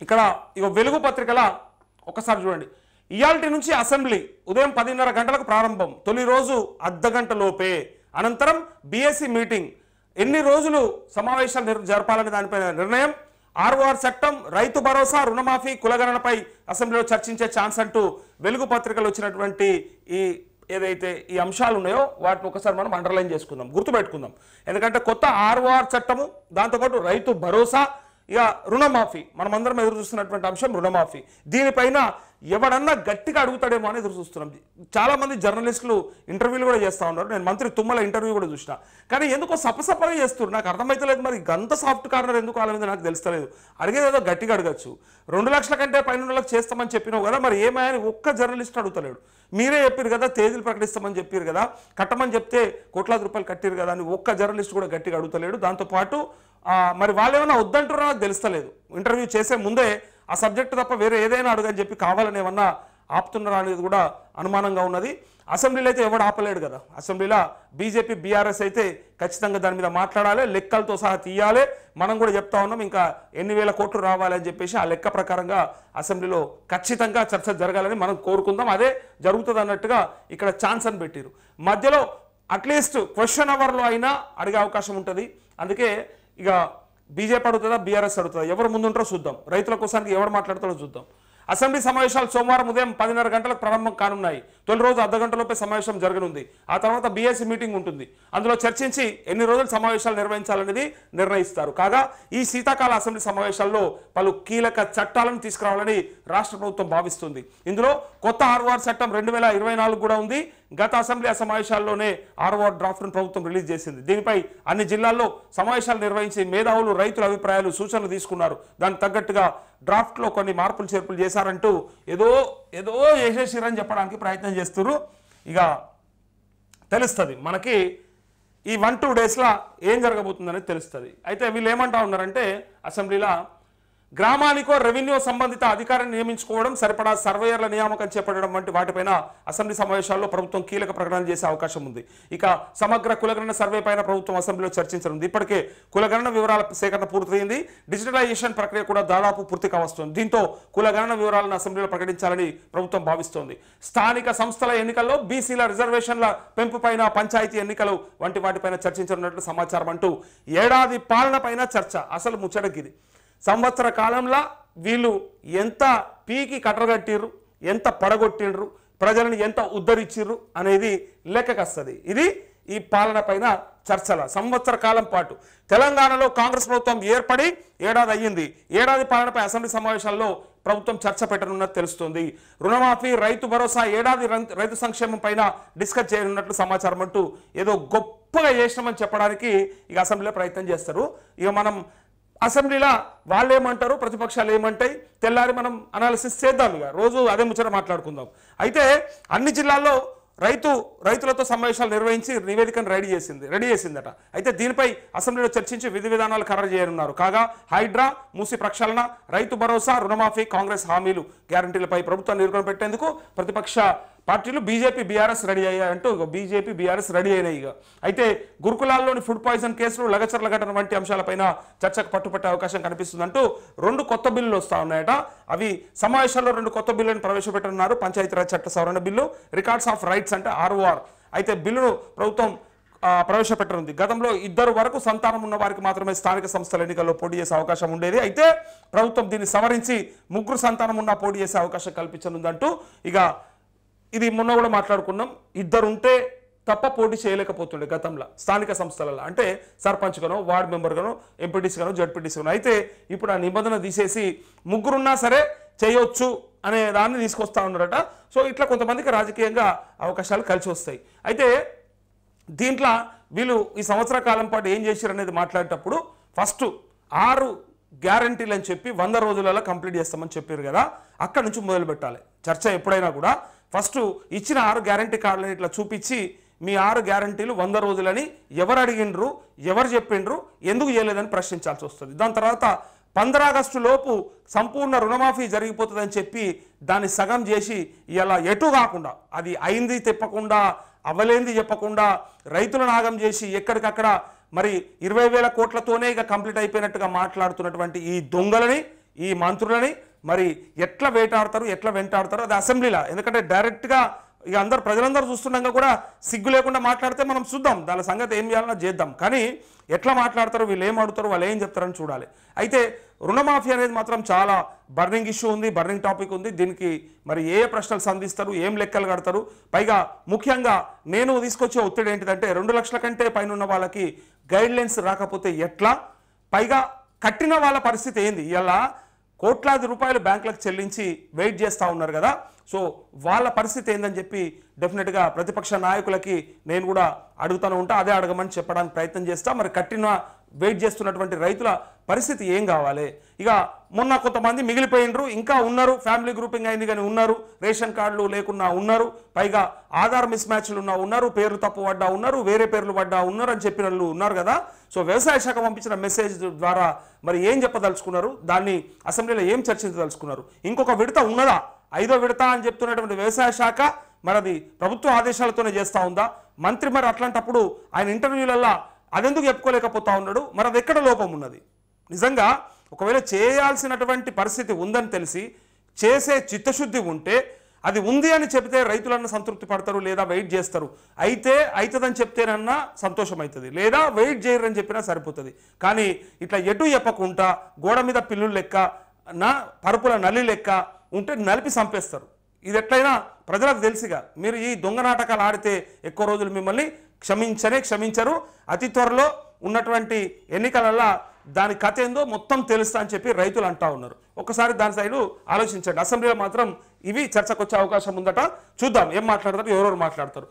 ఇక్కడ ఇక వెలుగు పత్రికల ఒకసారి చూడండి. ఇయాల్టి నుంచి అసెంబ్లీ ఉదయం 10:30 గంటలకు ప్రారంభం, తొలి రోజు అర్ధగంట లోపే, అనంతరం బీఎస్సీ మీటింగ్, ఎన్ని రోజులు సమావేశాలు జరపాలనే దానిపైన నిర్ణయం, ఆర్ఓఆర్ చట్టం, రైతు భరోసా, రుణమాఫీ, కులగణనపై అసెంబ్లీలో చర్చించే ఛాన్స్ అంటూ వెలుగు పత్రికలు వచ్చినటువంటి ఏదైతే ఈ అంశాలు ఉన్నాయో వాటిని ఒకసారి మనం అండర్లైన్ చేసుకుందాం, గుర్తుపెట్టుకుందాం. ఎందుకంటే కొత్త ఆర్ఓఆర్ చట్టము, దాంతోపాటు రైతు భరోసా, ఇక రుణమాఫీ, మనమందరం ఎదురు చూస్తున్నటువంటి అంశం రుణమాఫీ. దీనిపైన ఎవడన్నా గట్టిగా అడుగుతాడేమో అని ఎదురు చూస్తున్నాం. చాలామంది జర్నలిస్టులు ఇంటర్వ్యూలు కూడా చేస్తూ ఉన్నారు. నేను మంత్రి తుమ్మల ఇంటర్వ్యూ కూడా చూసిన, కానీ ఎందుకో సపసపగా చేస్తున్నారు. నాకు అర్థమైతలేదు, మరి గంత సాఫ్ట్ కార్నర్ ఎందుకు వాళ్ళ మీద నాకు తెలుస్తలేదు. అడిగేది ఏదో గట్టిగా అడగచ్చు. 2 లక్షల కంటే పైన చేస్తామని చెప్పినావు కదా, మరి ఏమైనా ఒక్క జర్నలిస్ట్ అడుగుతలేడు. మీరే చెప్పారు కదా, తేదీలు ప్రకటిస్తామని చెప్పారు కదా, కట్టమని చెప్తే కోట్లాది రూపాయలు కట్టారు కదా అని ఒక్క జర్నలిస్ట్ కూడా గట్టిగా అడుగుతలేడు. దాంతోపాటు మరి వాళ్ళు ఏమైనా వద్దంటారో నాకు తెలుస్తలేదు. ఇంటర్వ్యూ చేసే ముందే ఆ సబ్జెక్టు తప్ప వేరే ఏదైనా అడుగని చెప్పి కావాలని ఏమన్నా ఆపుతున్నారా అనేది కూడా అనుమానంగా ఉన్నది. అసెంబ్లీలో అయితే ఎవడు ఆపలేడు కదా. అసెంబ్లీలో బీజేపీ బీఆర్ఎస్ అయితే ఖచ్చితంగా దాని మీద మాట్లాడాలి, లెక్కలతో సహా తీయాలి. మనం కూడా చెప్తా ఉన్నాం, ఇంకా ఎన్ని వేల కోట్లు రావాలి అని చెప్పేసి ఆ లెక్క ప్రకారంగా అసెంబ్లీలో ఖచ్చితంగా చర్చ జరగాలని మనం కోరుకుందాం. అదే జరుగుతుంది అన్నట్టుగా ఇక్కడ ఛాన్స్ అని పెట్టారు. మధ్యలో అట్లీస్ట్ క్వశ్చన్ అవర్లో అయినా అడిగే అవకాశం ఉంటుంది. అందుకే ఇక బీజేపీ అడుగుతుందా, బీఆర్ఎస్ అడుగుతుందా, ఎవరు ముందుంటారో చూద్దాం. రైతుల కోసానికి ఎవరు మాట్లాడతారో చూద్దాం. అసెంబ్లీ సమావేశాలు సోమవారం ఉదయం 10:30 గంటలకు ప్రారంభం కానున్నాయి. తొలి రోజు అర్ధగంటలోపే సమావేశం జరగనుంది. ఆ తర్వాత బీఎస్సీ మీటింగ్ ఉంటుంది. అందులో చర్చించి ఎన్ని రోజులు సమావేశాలు నిర్వహించాలనేది నిర్ణయిస్తారు. కాగా ఈ శీతాకాల అసెంబ్లీ సమావేశాల్లో పలు కీలక చట్టాలను తీసుకురావాలని రాష్ట్ర ప్రభుత్వం భావిస్తుంది. ఇందులో కొత్త ఆర్ఓఆర్ చట్టం 2024 కూడా ఉంది. గత అసెంబ్లీ సమావేశాల్లోనే ఆర్ఓఆర్ డ్రాఫ్ట్ను ప్రభుత్వం రిలీజ్ చేసింది. దీనిపై అన్ని జిల్లాల్లో సమావేశాలు నిర్వహించి మేధావులు, రైతుల అభిప్రాయాలు, సూచనలు తీసుకున్నారు. దానికి తగ్గట్టుగా డ్రాఫ్ట్లో కొన్ని మార్పులు చేర్పులు చేశారంటూ ఏదో చేసేసిరని చెప్పడానికి ప్రయత్నం చేస్తున్నారు. ఇక తెలుస్తుంది మనకి ఈ 1-2 డేస్లో ఏం జరగబోతుందనేది తెలుస్తుంది. అయితే వీళ్ళు ఏమంటా ఉన్నారంటే అసెంబ్లీలో గ్రామానికో రెవెన్యూ సంబంధిత అధికారిని నియమించుకోవడం, సరిపడా సర్వేయర్ల నియామకం చేపట్టడం వంటి వాటిపైన అసెంబ్లీ సమావేశాల్లో ప్రభుత్వం కీలక ప్రకటనలు చేసే అవకాశం ఉంది. ఇక సమగ్ర కులగణన సర్వే పైన ప్రభుత్వం అసెంబ్లీలో చర్చించనుంది. ఇప్పటికే కులగణన వివరాల సేకరణ పూర్తయింది. డిజిటలైజేషన్ ప్రక్రియ కూడా దాదాపు పూర్తి కావస్తుంది. దీంతో కులగణన వివరాలను అసెంబ్లీలో ప్రకటించాలని ప్రభుత్వం భావిస్తోంది. స్థానిక సంస్థల ఎన్నికల్లో బీసీల రిజర్వేషన్ల పెంపు పైన, పంచాయతీ ఎన్నికలు వంటి వాటిపైన చర్చించనున్నట్లు సమాచారం. అంటూ ఏడాది పాలన పైన చర్చ. అసలు ముచ్చటకిది. సంవత్సర కాలంలో వీళ్ళు ఎంత పీకి కట్టగట్టిర్రు, ఎంత పడగొట్టిండ్రు, ప్రజలను ఎంత ఉద్ధరించిర్రు అనేది లెక్కకొస్తుంది. ఇది ఈ పాలన పైన చర్చల. సంవత్సర కాలం పాటు తెలంగాణలో కాంగ్రెస్ ప్రభుత్వం ఏర్పడి ఏడాది అయ్యింది. ఏడాది పాలనపై అసెంబ్లీ సమావేశాల్లో ప్రభుత్వం చర్చ పెట్టనున్నట్టు తెలుస్తుంది. రుణమాఫీ, రైతు భరోసా, ఏడాది రైతు సంక్షేమం పైన డిస్కస్ చేయనున్నట్లు సమాచారం. అంటూ ఏదో గొప్పగా చేసినామని చెప్పడానికి ఇక అసెంబ్లీలో ప్రయత్నం చేస్తారు. ఇక మనం అసెంబ్లీలో వాళ్ళు ఏమంటారు, ప్రతిపక్షాలు ఏమంటాయి, తెల్లారి మనం అనాలిసిస్ చేద్దాం. ఇక రోజు అదే ముచ్చట మాట్లాడుకుందాం. అయితే అన్ని జిల్లాల్లో రైతులతో సమావేశాలు నిర్వహించి నివేదికను రెడీ చేసిందట. అయితే దీనిపై అసెంబ్లీలో చర్చించి విధి విధానాలు ఖరారు చేయనున్నారు. కాగా హైడ్రా, మూసి ప్రక్షాళన, రైతు భరోసా, రుణమాఫీ, కాంగ్రెస్ హామీలు, గ్యారంటీలపై ప్రభుత్వాన్ని నిర్ణయం పెట్టేందుకు ప్రతిపక్ష పార్టీలు బీజేపీ బీఆర్ఎస్ రెడీ అయ్యాయంటూ బీజేపీ బీఆర్ఎస్ రెడీ అయినాయి. ఇక అయితే గురుకులాల్లోని ఫుడ్ పాయిజన్ కేసులు, లగచర్ల ఘటన వంటి అంశాలపైన చర్చకు పట్టుపట్టే అవకాశం కనిపిస్తుందంటూ 2 కొత్త బిల్లులు వస్తూ ఉన్నాయట. అవి సమావేశాల్లో 2 కొత్త బిల్లులను ప్రవేశపెట్టనున్నారు. పంచాయతీరాజ్ చట్ట సవరణ బిల్లు, రికార్డ్స్ ఆఫ్ రైట్స్ అంటే ఆర్ఓఆర్. అయితే బిల్లును ప్రభుత్వం ప్రవేశపెట్టనుంది. గతంలో 2 వరకు సంతానం ఉన్న వారికి మాత్రమే స్థానిక సంస్థల ఎన్నికల్లో పోటీ చేసే అవకాశం ఉండేది. అయితే ప్రభుత్వం దీన్ని సవరించి 3 సంతానం ఉన్నా పోటీ చేసే అవకాశం కల్పించనుందంటూ ఇక ఇది మొన్న కూడా మాట్లాడుకున్నాం. 2 ఉంటే తప్ప పోటీ చేయలేకపోతుండే గతంలో స్థానిక సంస్థలలో, అంటే సర్పంచ్ గానో, వార్డు మెంబర్ గానో, ఎంపీటీసీ గానో, జడ్పీటీసీ గానో. అయితే ఇప్పుడు ఆ నిబంధన తీసేసి 3 ఉన్నా సరే చేయొచ్చు అనే దాన్ని తీసుకొస్తా ఉన్నారట. సో ఇట్లా కొంతమందికి రాజకీయంగా అవకాశాలు కలిసి వస్తాయి. అయితే దీంట్లో వీళ్ళు ఈ సంవత్సర కాలం పాటు ఏం చేశారు అనేది మాట్లాడేటప్పుడు ఫస్ట్ 6 గ్యారంటీలు అని చెప్పి 100 రోజులలో కంప్లీట్ చేస్తామని చెప్పారు కదా, అక్కడ నుంచి మొదలు పెట్టాలి చర్చ. ఎప్పుడైనా కూడా ఫస్ట్ ఇచ్చిన 6 గ్యారంటీ కార్డులను ఇట్లా చూపించి మీ 6 గ్యారంటీలు 100 రోజులని ఎవరు అడిగిండ్రు, ఎవరు చెప్పిండ్రు, ఎందుకు చేయలేదని ప్రశ్నించాల్సి వస్తుంది. దాని తర్వాత 15 ఆగస్టు లోపు సంపూర్ణ రుణమాఫీ జరిగిపోతుందని చెప్పి దాన్ని సగం చేసి ఇలా ఎటు కాకుండా, అది అయింది తిప్పకుండా, అవ్వలేంది చెప్పకుండా, రైతుల నాగం చేసి ఎక్కడికక్కడ మరి 20,000 కోట్లతోనే ఇక కంప్లీట్ అయిపోయినట్టుగా మాట్లాడుతున్నటువంటి ఈ దొంగలని ఈ మంత్రులని మరి ఎట్లా వేటాడతారు, ఎట్లా వెంటాడతారు అది అసెంబ్లీలో. ఎందుకంటే డైరెక్ట్గా ఇక అందరు ప్రజలందరూ చూస్తుండగా కూడా సిగ్గు లేకుండా మాట్లాడితే మనం చూద్దాం, దాని సంగతి ఏం చేయాలన్నా చేద్దాం. కానీ ఎట్లా మాట్లాడతారు, వీళ్ళు ఏం అడుగుతారు, వాళ్ళు ఏం చెప్తారని చూడాలి. అయితే రుణమాఫీ అనేది మాత్రం చాలా బర్నింగ్ ఇష్యూ ఉంది, బర్నింగ్ టాపిక్ ఉంది. దీనికి మరి ఏ ప్రశ్నలు సంధిస్తారు, ఏం లెక్కలు కడతారు. పైగా ముఖ్యంగా నేను తీసుకొచ్చే ఒత్తిడి ఏంటిదంటే 2 లక్షల కంటే పైన ఉన్న వాళ్ళకి గైడ్లైన్స్ రాకపోతే ఎట్లా, పైగా కట్టిన వాళ్ళ పరిస్థితి ఏంది. ఇలా కోట్లాది రూపాయలు బ్యాంకులకు చెల్లించి వెయిట్ చేస్తూ ఉన్నారు కదా, సో వాళ్ళ పరిస్థితి ఏందని చెప్పి డెఫినెట్గా ప్రతిపక్ష నాయకులకి నేను కూడా అడుగుతూనే ఉంటా, అదే అడగమని చెప్పడానికి ప్రయత్నం చేస్తా. మరి కట్టిన వెయిట్ చేస్తున్నటువంటి రైతుల పరిస్థితి ఏం కావాలి. ఇక మొన్న కొంతమంది మిగిలిపోయినరు, ఇంకా ఉన్నారు, ఫ్యామిలీ గ్రూపింగ్ అయింది కానీ ఉన్నారు, రేషన్ కార్డులు లేకున్నా ఉన్నారు, పైగా ఆధార్ మిస్ మ్యాచ్లు ఉన్నారు, పేర్లు తప్పు పడ్డా ఉన్నారు, వేరే పేర్లు పడ్డా ఉన్నారు అని చెప్పిన వాళ్ళు ఉన్నారు కదా. సో వ్యవసాయ శాఖ పంపించిన మెసేజ్ ద్వారా మరి ఏం చెప్పదలుచుకున్నారు, దాన్ని అసెంబ్లీలో ఏం చర్చించదలుచుకున్నారు, ఇంకొక విడత ఉన్నదా, 5వ విడత అని చెప్తున్నటువంటి వ్యవసాయ శాఖ మరి అది ప్రభుత్వ ఆదేశాలతోనే చేస్తూ ఉందా. మంత్రి మరి అట్లాంటప్పుడు ఆయన ఇంటర్వ్యూలలో అదెందుకు చెప్పుకోలేకపోతా ఉన్నాడు, మరి అది ఎక్కడ లోపం ఉన్నది. నిజంగా ఒకవేళ చేయాల్సినటువంటి పరిస్థితి ఉందని తెలిసి చేసే చిత్తశుద్ధి ఉంటే అది ఉంది అని చెప్తే రైతులన్నా సంతృప్తి పడతారు, లేదా వెయిట్ చేస్తారు. అయితే అవుతుందని చెప్తేనన్నా సంతోషం అవుతుంది, లేదా వెయిట్ చేయరని చెప్పినా సరిపోతుంది. కానీ ఇట్లా ఎటు చెప్పకుండా గోడ మీద పిల్లులు లెక్క, నా పరుపుల నల్లి లెక్క ఉంటే నలిపి చంపేస్తారు. ఇది ఎట్లయినా ప్రజలకు తెలిసిగా మీరు ఈ దొంగ నాటకాలు ఆడితే ఎక్కువ రోజులు మిమ్మల్ని క్షమించరు. అతి త్వరలో ఉన్నటువంటి ఎన్నికలల్లో దాని కథ ఏందో మొత్తం తెలుస్తా అని చెప్పి రైతులు అంటా ఉన్నారు. ఒకసారి దాని సైడు ఆలోచించండి. అసెంబ్లీలో మాత్రం ఇవి చర్చకు వచ్చే అవకాశం ఉందట. చూద్దాం ఏం మాట్లాడతారు, ఎవరెవరు మాట్లాడతారు.